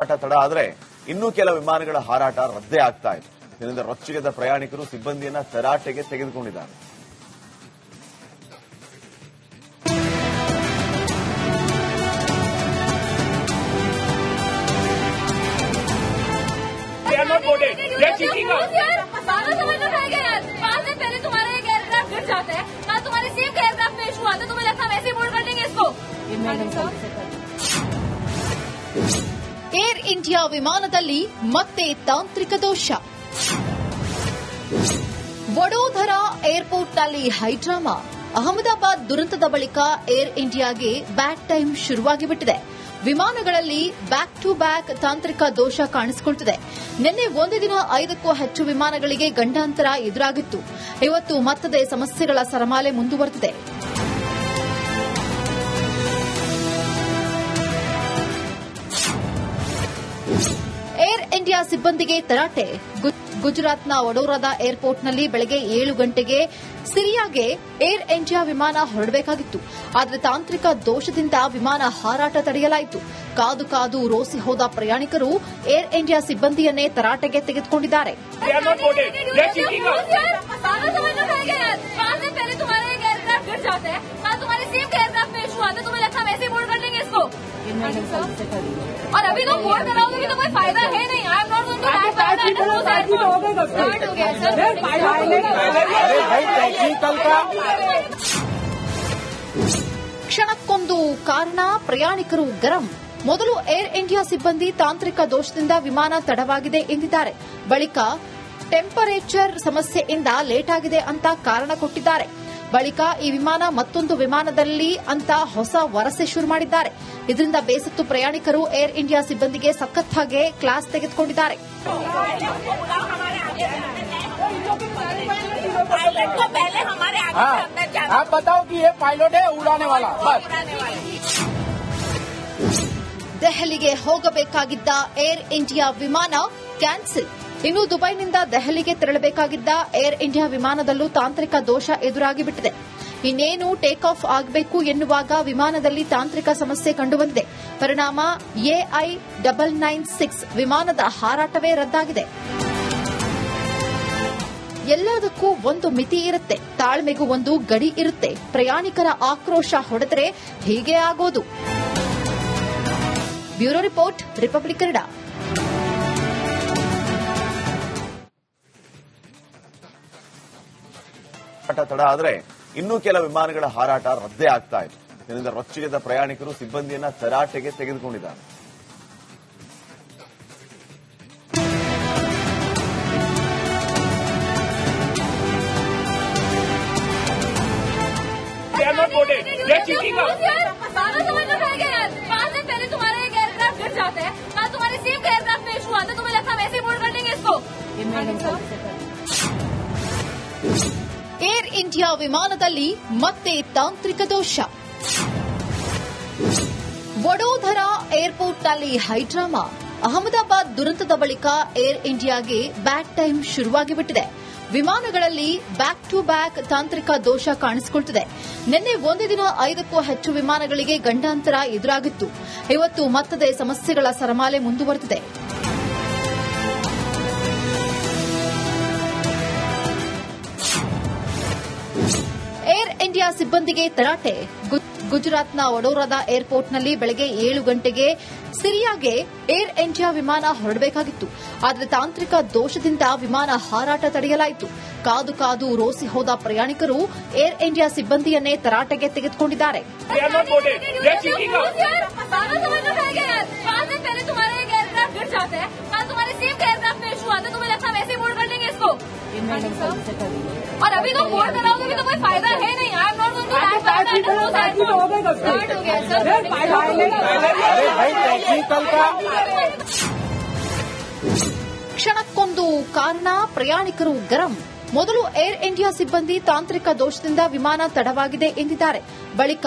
ತಡ ಆದರೆ ಇನ್ನೂ ಕೆಲ ವಿಮಾನಗಳ ಹಾರಾಟ ರದ್ದೇ ಆಗ್ತಾ ಇದೆ. ಇದರಿಂದ ರೊಚ್ಚಿಗೆದ್ದ ಪ್ರಯಾಣಿಕರು ಸಿಬ್ಬಂದಿಯನ್ನ ತರಾಟೆಗೆ ತೆಗೆದುಕೊಂಡಿದ್ದಾರೆ. ಏರ್ ಇಂಡಿಯಾ ವಿಮಾನದಲ್ಲಿ ಮತ್ತೆ ತಾಂತ್ರಿಕ ದೋಷ. ವಡೋದರಾ ಏರ್ಪೋರ್ಟ್ನಲ್ಲಿ ಹೈಡ್ರಾಮಾ. ಅಹಮದಾಬಾದ್ ದುರಂತದ ಬಳಿಕ ಏರ್ ಇಂಡಿಯಾಗೆ ಬ್ಯಾಡ್ ಟೈಮ್ ಶುರುವಾಗಿಬಿಟ್ಟಿದೆ. ವಿಮಾನಗಳಲ್ಲಿ ಬ್ಯಾಕ್ ಟು ಬ್ಯಾಕ್ ತಾಂತ್ರಿಕ ದೋಷ ಕಾಣಿಸಿಕೊಳ್ಳುತ್ತಿದೆ. ನಿನ್ನೆ ಒಂದೇ ದಿನ 5ಕ್ಕೂ ಹೆಚ್ಚು ವಿಮಾನಗಳಿಗೆ ಗಂಡಾಂತರ ಎದುರಾಗಿತ್ತು. ಇವತ್ತು ಮತ್ತದೇ ಸಮಸ್ಯೆಗಳ ಸರಮಾಲೆ ಮುಂದುವರೆದಿದೆ. ಏರ್ ಇಂಡಿಯಾ ಸಿಬ್ಬಂದಿಗೆ ತರಾಟೆ. ಗುಜರಾತ್ನ ವಡೋದರಾ ಏರ್ಪೋರ್ಟ್ನಲ್ಲಿ ಬೆಳಗ್ಗೆ 7 ಗಂಟೆಗೆ ಸಿರಿಯಾಗೆ ಏರ್ ಇಂಡಿಯಾ ವಿಮಾನ ಹೊರಡಬೇಕಾಗಿತ್ತು. ಆದರೆ ತಾಂತ್ರಿಕ ದೋಷದಿಂದ ವಿಮಾನ ಹಾರಾಟ ತಡೆಯಲಾಯಿತು. ಕಾದು ಕಾದು ರೋಸಿ ಹೋದ ಪ್ರಯಾಣಿಕರು ಏರ್ ಇಂಡಿಯಾ ಸಿಬ್ಬಂದಿಯನ್ನೇ ತರಾಟೆಗೆ ತೆಗೆದುಕೊಂಡಿದ್ದಾರೆ. और अभी तो बोर्ड कराओगे भी तो कोई फायदा है नहीं. I am not going to ಕ್ಷಣಕ್ಕೊಂದು ಕಾರಣ, ಪ್ರಯಾಣಿಕರು ಗರಂ. ಮೊದಲು ಏರ್ ಇಂಡಿಯಾ ಸಿಬ್ಬಂದಿ ತಾಂತ್ರಿಕ ದೋಷದಿಂದ ವಿಮಾನ ತಡವಾಗಿದೆ ಎಂದಿದ್ದಾರೆ. ಬಳಿಕ ಟೆಂಪರೇಚರ್ ಸಮಸ್ಯೆಯಿಂದ ಲೇಟ್ ಆಗಿದೆ ಅಂತ ಕಾರಣ ಕೊಟ್ಟಿದ್ದಾರೆ. ಬಳಿಕ ಈ ವಿಮಾನ ಮತ್ತೊಂದು ವಿಮಾನದಲ್ಲಿ ಅಂತ ಹೊಸ ವರಸೆ ಶುರು ಮಾಡಿದ್ದಾರೆ. ಇದರಿಂದ ಬೇಸತ್ತು ಪ್ರಯಾಣಿಕರು ಏರ್ ಇಂಡಿಯಾ ಸಿಬ್ಬಂದಿಗೆ ಸಖತ್ತಾಗಿ ಕ್ಲಾಸ್ ತೆಗೆದುಕೊಂಡಿದ್ದಾರೆ. ದೆಹಲಿಗೆ ಹೋಗಬೇಕಾಗಿದ್ದ ಏರ್ ಇಂಡಿಯಾ ವಿಮಾನ ಕ್ಯಾನ್ಸಲ್. ಇನ್ನು ದುಬೈನಿಂದ ದೆಹಲಿಗೆ ತೆರಳಬೇಕಾಗಿದ್ದ ಏರ್ ಇಂಡಿಯಾ ವಿಮಾನದಲ್ಲೂ ತಾಂತ್ರಿಕ ದೋಷ ಎದುರಾಗಿಬಿಟ್ಟಿದೆ. ಇನ್ನೇನು ಟೇಕ್ ಆಫ್ ಆಗಬೇಕು ಎನ್ನುವಾಗ ವಿಮಾನದಲ್ಲಿ ತಾಂತ್ರಿಕ ಸಮಸ್ಯೆ ಕಂಡುಬಂದಿದೆ. ಪರಿಣಾಮ ಎಐ 996 ವಿಮಾನದ ಹಾರಾಟವೇ ರದ್ದಾಗಿದೆ. ಎಲ್ಲದಕ್ಕೂ ಒಂದು ಮಿತಿ ಇರುತ್ತೆ, ತಾಳ್ಮೆಗೂ ಒಂದು ಗಡಿ ಇರುತ್ತೆ. ಪ್ರಯಾಣಿಕರ ಆಕ್ರೋಶ ಹೊಡೆದರೆ ಹೀಗೆ ಆಗೋದು. Bureau report, republic Kannada. ತಡ ಆದರೆ ಇನ್ನೂ ಕೆಲ ವಿಮಾನಗಳ ಹಾರಾಟ ರದ್ದೇ ಆಗ್ತಾ ಇದೆ. ಇದರಿಂದ ರೊಚ್ಚಿಗೆದ್ದ ಪ್ರಯಾಣಿಕರು ಸಿಬ್ಬಂದಿಯನ್ನ ತರಾಟೆಗೆ ತೆಗೆದುಕೊಂಡಿದ್ದಾರೆ. ಏರ್ ಇಂಡಿಯಾ ವಿಮಾನದಲ್ಲಿ ಮತ್ತೆ ತಾಂತ್ರಿಕ ದೋಷ. ವಡೋದರಾ ಏರ್ಪೋರ್ಟ್ನಲ್ಲಿ ಹೈಡ್ರಾಮಾ. ಅಹಮದಾಬಾದ್ ದುರಂತದ ಬಳಿಕ ಏರ್ ಇಂಡಿಯಾಗೆ ಬ್ಯಾಡ್ ಟೈಮ್ ಶುರುವಾಗಿಬಿಟ್ಟಿದೆ. ವಿಮಾನಗಳಲ್ಲಿ ಬ್ಯಾಕ್ ಟು ಬ್ಯಾಕ್ ತಾಂತ್ರಿಕ ದೋಷ ಕಾಣಿಸಿಕೊಳ್ಳುತ್ತಿದೆ. ನಿನ್ನೆ ಒಂದೇ ದಿನ 5ಕ್ಕೂ ಹೆಚ್ಚು ವಿಮಾನಗಳಿಗೆ ಗಂಡಾಂತರ ಎದುರಾಗಿತ್ತು. ಇವತ್ತು ಮತ್ತದೇ ಸಮಸ್ಯೆಗಳ ಸರಮಾಲೆ ಮುಂದುವರೆದಿದೆ. ಏರ್ ಇಂಡಿಯಾ ಸಿಬ್ಬಂದಿಗೆ ತರಾಟೆ. ಗುಜರಾತ್ನ ವಡೋದರಾ ಏರ್ಪೋರ್ಟ್ನಲ್ಲಿ ಬೆಳಗ್ಗೆ 7 ಗಂಟೆಗೆ ಸಿರಿಯಾಗೆ ಏರ್ ಇಂಡಿಯಾ ವಿಮಾನ ಹೊರಡಬೇಕಾಗಿತ್ತು. ಆದರೆ ತಾಂತ್ರಿಕ ದೋಷದಿಂದ ವಿಮಾನ ಹಾರಾಟ ತಡೆಯಲಾಯಿತು. ಕಾದು ಕಾದು ರೋಸಿ ಹೋದ ಪ್ರಯಾಣಿಕರು ಏರ್ ಇಂಡಿಯಾ ಸಿಬ್ಬಂದಿಯನ್ನೇ ತರಾಟೆಗೆ ತೆಗೆದುಕೊಂಡಿದ್ದಾರೆ. और अभी तो बोर्ड कराओगे भी तो कोई फायदा है नहीं. आई एम नॉट गोइंग ಕ್ಷಣಕ್ಕೊಂದು ಕಾರಣ, ಪ್ರಯಾಣಿಕರು ಗರಂ. ಮೊದಲು ಏರ್ ಇಂಡಿಯಾ ಸಿಬ್ಬಂದಿ ತಾಂತ್ರಿಕ ದೋಷದಿಂದ ವಿಮಾನ ತಡವಾಗಿದೆ ಎಂದಿದ್ದಾರೆ. ಬಳಿಕ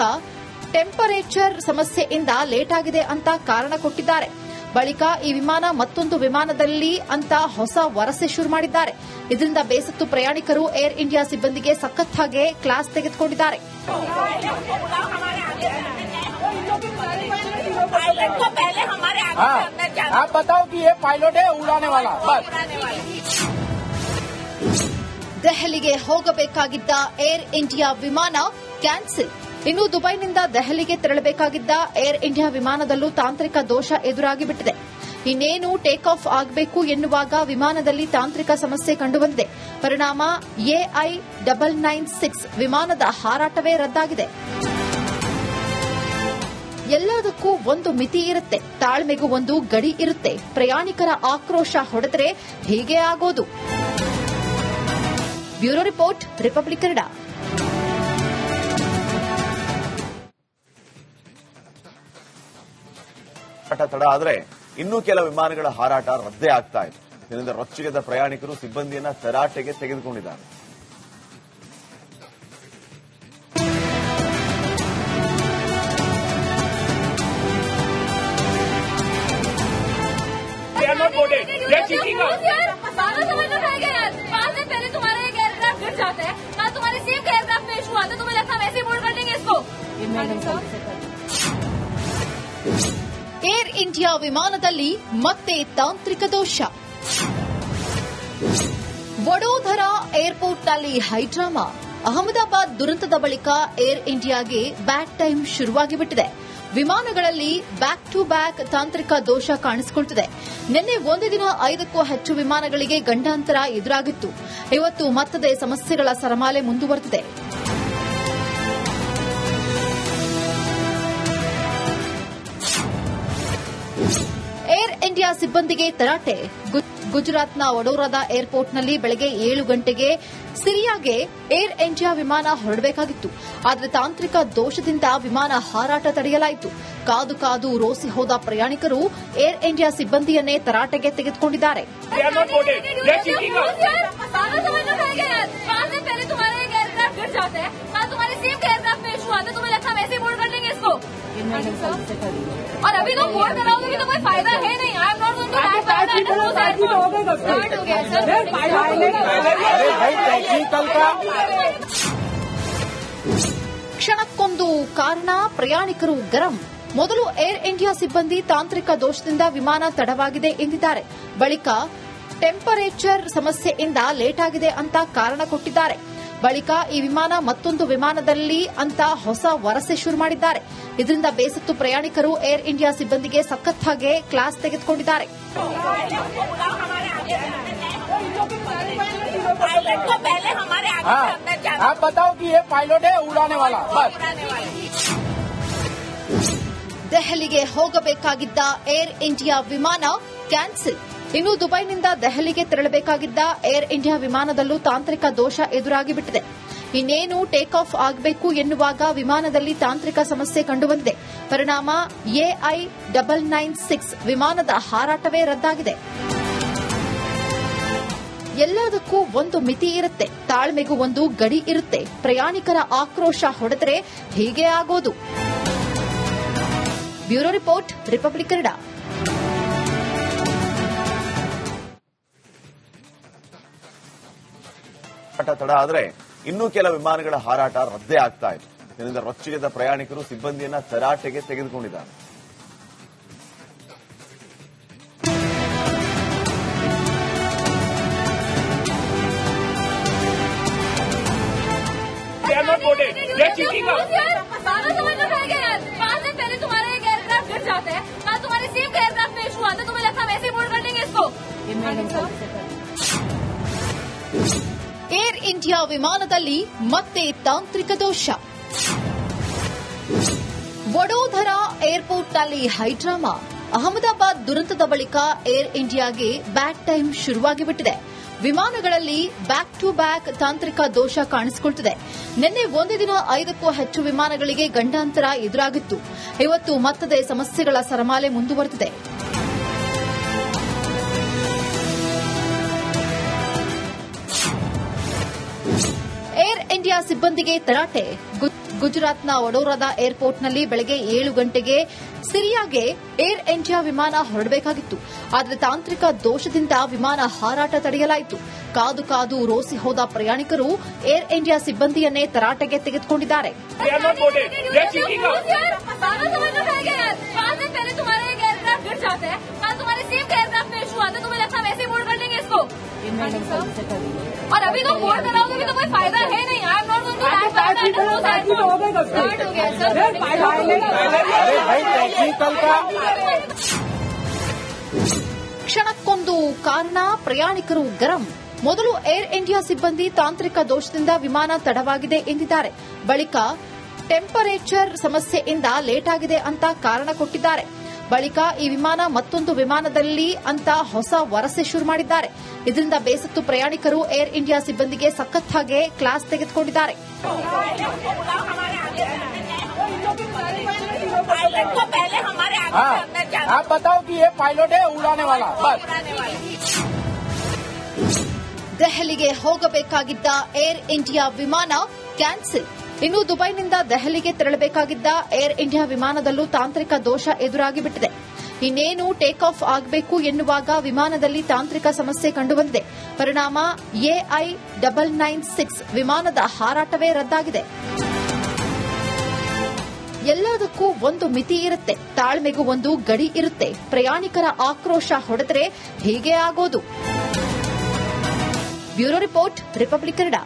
ಟೆಂಪರೇಚರ್ ಸಮಸ್ಯೆಯಿಂದ ಲೇಟ್ ಆಗಿದೆ ಅಂತ ಕಾರಣ ಕೊಟ್ಟಿದ್ದಾರೆ. ಬಳಿಕ ಈ ವಿಮಾನ ಮತ್ತೊಂದು ವಿಮಾನದಲ್ಲಿ ಅಂತ ಹೊಸ ವರಸೆ ಶುರು ಮಾಡಿದ್ದಾರೆ. ಇದರಿಂದ ಬೇಸತ್ತು ಪ್ರಯಾಣಿಕರು ಏರ್ ಇಂಡಿಯಾ ಸಿಬ್ಬಂದಿಗೆ ಸಖತ್ತಾಗಿ ಕ್ಲಾಸ್ ತೆಗೆದುಕೊಂಡಿದ್ದಾರೆ. पायलट को पहले हमारे आगे से अंदर जाना। आप बताओ कि ये पायलट है उड़ाने वाला बस। ದೆಹಲಿಗೆ ಹೋಗಬೇಕಾಗಿದ್ದ ಏರ್ ಇಂಡಿಯಾ ವಿಮಾನ ಕ್ಯಾನ್ಸಲ್. ಇನ್ನು ದುಬೈನಿಂದ ದೆಹಲಿಗೆ ತೆರಳಬೇಕಾಗಿದ್ದ ಏರ್ ಇಂಡಿಯಾ ವಿಮಾನದಲ್ಲೂ ತಾಂತ್ರಿಕ ದೋಷ ಎದುರಾಗಿಬಿಟ್ಟಿದೆ. ಇನ್ನೇನು ಟೇಕ್ ಆಫ್ ಆಗಬೇಕು ಎನ್ನುವಾಗ ವಿಮಾನದಲ್ಲಿ ತಾಂತ್ರಿಕ ಸಮಸ್ಯೆ ಕಂಡುಬಂದಿದೆ. ಪರಿಣಾಮ ಎಐ 996 ವಿಮಾನದ ಹಾರಾಟವೇ ರದ್ದಾಗಿದೆ. ಎಲ್ಲದಕ್ಕೂ ಒಂದು ಮಿತಿ ಇರುತ್ತೆ, ತಾಳ್ಮೆಗೂ ಒಂದು ಗಡಿ ಇರುತ್ತೆ. ಪ್ರಯಾಣಿಕರ ಆಕ್ರೋಶ ಹೊಡೆದರೆ ಹೀಗೆ ಆಗೋದು. Bureau report, republic Kannada. ತಡ ಆದ್ರೆ ಇನ್ನೂ ಕೆಲ ವಿಮಾನಗಳ ಹಾರಾಟ ರದ್ದೇ ಆಗ್ತಾ ಇದೆ. ಇದರಿಂದ ರೊಚ್ಚಿಗೆದ್ದ ಪ್ರಯಾಣಿಕರು ಸಿಬ್ಬಂದಿಯನ್ನ ತರಾಟೆಗೆ ತೆಗೆದುಕೊಂಡಿದ್ದಾರೆ. सारा समझ में आ गया यार। 5 दिन पहले तुम्हारा एक एयरक्राफ्ट गिर जाता है, कल तुम्हारे सेम का एयरक्राफ्ट में इशू आता है, तुम्हें लगता है वैसे ही बोर्ड कर देंगे इसको। ಏರ್ ಇಂಡಿಯಾ ವಿಮಾನದಲ್ಲಿ ಮತ್ತೆ ತಾಂತ್ರಿಕ ದೋಷ. ವಡೋದರಾ ಏರ್ಪೋರ್ಟ್ನಲ್ಲಿ ಹೈಡ್ರಾಮಾ. ಅಹಮದಾಬಾದ್ ದುರಂತದ ಬಳಿಕ ಏರ್ ಇಂಡಿಯಾಗೆ ಬ್ಯಾಡ್ ಟೈಮ್ ಶುರುವಾಗಿಬಿಟ್ಟಿದೆ. ವಿಮಾನಗಳಲ್ಲಿ ಬ್ಯಾಕ್ ಟು ಬ್ಯಾಕ್ ತಾಂತ್ರಿಕ ದೋಷ ಕಾಣಿಸಿಕೊಳ್ಳುತ್ತಿದೆ. ನಿನ್ನೆ ಒಂದೇ ದಿನ 5ಕ್ಕೂ ಹೆಚ್ಚು ವಿಮಾನಗಳಿಗೆ ಗಂಡಾಂತರ ಎದುರಾಗಿತ್ತು. ಇವತ್ತು ಮತ್ತದೇ ಸಮಸ್ಯೆಗಳ ಸರಮಾಲೆ ಮುಂದುವರೆದಿದೆ. ಏರ್ ಇಂಡಿಯಾ ಸಿಬ್ಬಂದಿಗೆ ತರಾಟೆ. ಗುಜರಾತ್ನ ವಡೋದರಾ ಏರ್ಪೋರ್ಟ್ನಲ್ಲಿ ಬೆಳಗ್ಗೆ 7 ಗಂಟೆಗೆ ಸಿರಿಯಾಗೆ ಏರ್ ಇಂಡಿಯಾ ವಿಮಾನ ಹೊರಡಬೇಕಾಗಿತ್ತು. ಆದರೆ ತಾಂತ್ರಿಕ ದೋಷದಿಂದ ವಿಮಾನ ಹಾರಾಟ ತಡೆಯಲಾಯಿತು. ಕಾದು ಕಾದು ರೋಸಿ ಹೋದ ಪ್ರಯಾಣಿಕರು ಏರ್ ಇಂಡಿಯಾ ಸಿಬ್ಬಂದಿಯನ್ನೇ ತರಾಟೆಗೆ ತೆಗೆದುಕೊಂಡಿದ್ದಾರೆ. सारा समझ में आ गया यार। 5 दिन पहले तुम्हारा एक एयरक्राफ्ट गिर जाता है, कल तुम्हारे सेम का एयरक्राफ्ट में इशू आता है, तुम्हें लगता है वैसे ही बोर्ड कर देंगे इसको। और अभी तो बोर्ड कराओगे भी तो कोई फायदा है नहीं। I am not going to start हो गया सर। ಕ್ಷಣಕ್ಕೊಂದು ಕಾರಣ, ಪ್ರಯಾಣಿಕರು ಗರಂ. ಮೊದಲು ಏರ್ ಇಂಡಿಯಾ ಸಿಬ್ಬಂದಿ ತಾಂತ್ರಿಕ ದೋಷದಿಂದ ವಿಮಾನ ತಡವಾಗಿದೆ ಎಂದಿದ್ದಾರೆ. ಬಳಿಕ ಟೆಂಪರೇಚರ್ ಸಮಸ್ಯೆಯಿಂದ ಲೇಟ್ ಆಗಿದೆ ಅಂತ ಕಾರಣ ಕೊಟ್ಟಿದ್ದಾರೆ. ಬಳಿಕ ಈ ವಿಮಾನ ಮತ್ತೊಂದು ವಿಮಾನದಲ್ಲಿ ಅಂತ ಹೊಸ ವರಸೆ ಶುರು ಮಾಡಿದ್ದಾರೆ. ಇದರಿಂದ ಬೇಸತ್ತು ಪ್ರಯಾಣಿಕರು ಏರ್ ಇಂಡಿಯಾ ಸಿಬ್ಬಂದಿಗೆ ಸಖತ್ತಾಗಿ ಕ್ಲಾಸ್ ತೆಗೆದುಕೊಂಡಿದ್ದಾರೆ. पायलट को पहले हमारे आगे से अंदर जाना। आप बताओ कि ये पायलट है उड़ाने वाला बस। ದೆಹಲಿಗೆ ಹೋಗಬೇಕಾಗಿದ್ದ ಏರ್ ಇಂಡಿಯಾ ವಿಮಾನ ಕ್ಯಾನ್ಸಲ್. ಇನ್ನು ದುಬೈನಿಂದ ದೆಹಲಿಗೆ ತೆರಳಬೇಕಾಗಿದ್ದ ಏರ್ ಇಂಡಿಯಾ ವಿಮಾನದಲ್ಲೂ ತಾಂತ್ರಿಕ ದೋಷ ಎದುರಾಗಿಬಿಟ್ಟಿದೆ. ಇನ್ನೇನು ಟೇಕ್ ಆಫ್ ಆಗಬೇಕು ಎನ್ನುವಾಗ ವಿಮಾನದಲ್ಲಿ ತಾಂತ್ರಿಕ ಸಮಸ್ಯೆ ಕಂಡುಬಂದಿದೆ. ಪರಿಣಾಮ ಎಐ 996 ವಿಮಾನದ ಹಾರಾಟವೇ ರದ್ದಾಗಿದೆ. ಎಲ್ಲದಕ್ಕೂ ಒಂದು ಮಿತಿ ಇರುತ್ತೆ, ತಾಳ್ಮೆಗೂ ಒಂದು ಗಡಿ ಇರುತ್ತೆ. ಪ್ರಯಾಣಿಕರ ಆಕ್ರೋಶ ಹೊಡೆದರೆ ಹೀಗೆ ಆಗೋದು. Bureau report, republic Kannada. ತಡ ಆದ್ರೆ ಇನ್ನೂ ಕೆಲ ವಿಮಾನಗಳ ಹಾರಾಟ ರದ್ದೇ ಆಗ್ತಾ ಇದೆ. ಇದರಿಂದ ರೊಚ್ಚಿಗೆದ್ದ ಪ್ರಯಾಣಿಕರು ಸಿಬ್ಬಂದಿಯನ್ನ ತರಾಟೆಗೆ ತೆಗೆದುಕೊಂಡಿದ್ದಾರೆ. सारा समझ में आ गया यार। 5 दिन पहले तुम्हारा एक एयरक्राफ्ट गिर जाता है, कल तुम्हारे सेम का एयरक्राफ्ट में इशू आता है, तुम्हें लगता है वैसे ही बोर्ड कर देंगे इसको। ಏರ್ ಇಂಡಿಯಾ ವಿಮಾನದಲ್ಲಿ ಮತ್ತೆ ತಾಂತ್ರಿಕ ದೋಷ. ವಡೋದರಾ ಏರ್ಪೋರ್ಟ್ನಲ್ಲಿ ಹೈಡ್ರಾಮಾ. ಅಹಮದಾಬಾದ್ ದುರಂತದ ಬಳಿಕ ಏರ್ ಇಂಡಿಯಾಗೆ ಬ್ಯಾಡ್ ಟೈಮ್ ಶುರುವಾಗಿಬಿಟ್ಟಿದೆ. ವಿಮಾನಗಳಲ್ಲಿ ಬ್ಯಾಕ್ ಟು ಬ್ಯಾಕ್ ತಾಂತ್ರಿಕ ದೋಷ ಕಾಣಿಸಿಕೊಳ್ಳುತ್ತಿದೆ. ನಿನ್ನೆ ಒಂದೇ ದಿನ 5ಕ್ಕೂ ಹೆಚ್ಚು ವಿಮಾನಗಳಿಗೆ ಗಂಡಾಂತರ ಎದುರಾಗಿತ್ತು. ಇವತ್ತು ಮತ್ತದೇ ಸಮಸ್ಯೆಗಳ ಸರಮಾಲೆ ಮುಂದುವರೆದಿದೆ. ಏರ್ ಇಂಡಿಯಾ ಸಿಬ್ಬಂದಿಗೆ ತರಾಟೆ. ಗುಜರಾತ್ನ ವಡೋದರಾ ಏರ್ಪೋರ್ಟ್ನಲ್ಲಿ ಬೆಳಗ್ಗೆ 7 ಗಂಟೆಗೆ ಸಿರಿಯಾಗೆ ಏರ್ ಇಂಡಿಯಾ ವಿಮಾನ ಹೊರಡಬೇಕಾಗಿತ್ತು. ಆದರೆ ತಾಂತ್ರಿಕ ದೋಷದಿಂದ ವಿಮಾನ ಹಾರಾಟ ತಡೆಯಲಾಯಿತು. ಕಾದು ಕಾದು ರೋಸಿ ಹೋದ ಪ್ರಯಾಣಿಕರು ಏರ್ ಇಂಡಿಯಾ ಸಿಬ್ಬಂದಿಯನ್ನೇ ತರಾಟೆಗೆ ತೆಗೆದುಕೊಂಡಿದ್ದಾರೆ. और अभी तो बोर्ड कराओगे भी तो कोई फायदा है नहीं. I am not going to start हो गया सर. ಕ್ಷಣಕ್ಕೊಂದು ಕಾರಣ, ಪ್ರಯಾಣಿಕರು ಗರಂ. ಮೊದಲು ಏರ್ ಇಂಡಿಯಾ ಸಿಬ್ಬಂದಿ ತಾಂತ್ರಿಕ ದೋಷದಿಂದ ವಿಮಾನ ತಡವಾಗಿದೆ ಎಂದಿದ್ದಾರೆ. ಬಳಿಕ ಟೆಂಪರೇಚರ್ ಸಮಸ್ಯೆಯಿಂದ ಲೇಟ್ ಆಗಿದೆ ಅಂತ ಕಾರಣ ಕೊಟ್ಟಿದ್ದಾರೆ. ಬಳಿಕ ಈ ವಿಮಾನ ಮತ್ತೊಂದು ವಿಮಾನದಲ್ಲಿ ಅಂತ ಹೊಸ ವರಸೆ ಶುರು ಮಾಡಿದ್ದಾರೆ. ಇದರಿಂದ ಬೇಸತ್ತು ಪ್ರಯಾಣಿಕರು ಏರ್ ಇಂಡಿಯಾ ಸಿಬ್ಬಂದಿಗೆ ಸಖತ್ತಾಗಿ ಕ್ಲಾಸ್ ತೆಗೆದುಕೊಂಡಿದ್ದಾರೆ. आप बताओ कि ये पायलट है उड़ाने वाला बस. ದೆಹಲಿಗೆ ಹೋಗಬೇಕಾಗಿದ್ದ ಏರ್ ಇಂಡಿಯಾ ವಿಮಾನ ಕ್ಯಾನ್ಸಲ್. ಇನ್ನು ದುಬೈನಿಂದ ದೆಹಲಿಗೆ ತೆರಳಬೇಕಾಗಿದ್ದ ಏರ್ ಇಂಡಿಯಾ ವಿಮಾನದಲ್ಲೂ ತಾಂತ್ರಿಕ ದೋಷ ಎದುರಾಗಿಬಿಟ್ಟಿದೆ. ಇನ್ನೇನು ಟೇಕ್ ಆಫ್ ಆಗಬೇಕು ಎನ್ನುವಾಗ ವಿಮಾನದಲ್ಲಿ ತಾಂತ್ರಿಕ ಸಮಸ್ಯೆ ಕಂಡುಬಂದಿದೆ. ಪರಿಣಾಮ ಎಐ 996 ವಿಮಾನದ ಹಾರಾಟವೇ ರದ್ದಾಗಿದೆ. ಎಲ್ಲದಕ್ಕೂ ಒಂದು ಮಿತಿ ಇರುತ್ತೆ, ತಾಳ್ಮೆಗೂ ಒಂದು ಗಡಿ ಇರುತ್ತೆ. ಪ್ರಯಾಣಿಕರ ಆಕ್ರೋಶ ಹೊಡೆದರೆ ಹೀಗೆ ಆಗೋದು. Bureau report, republic Kannada.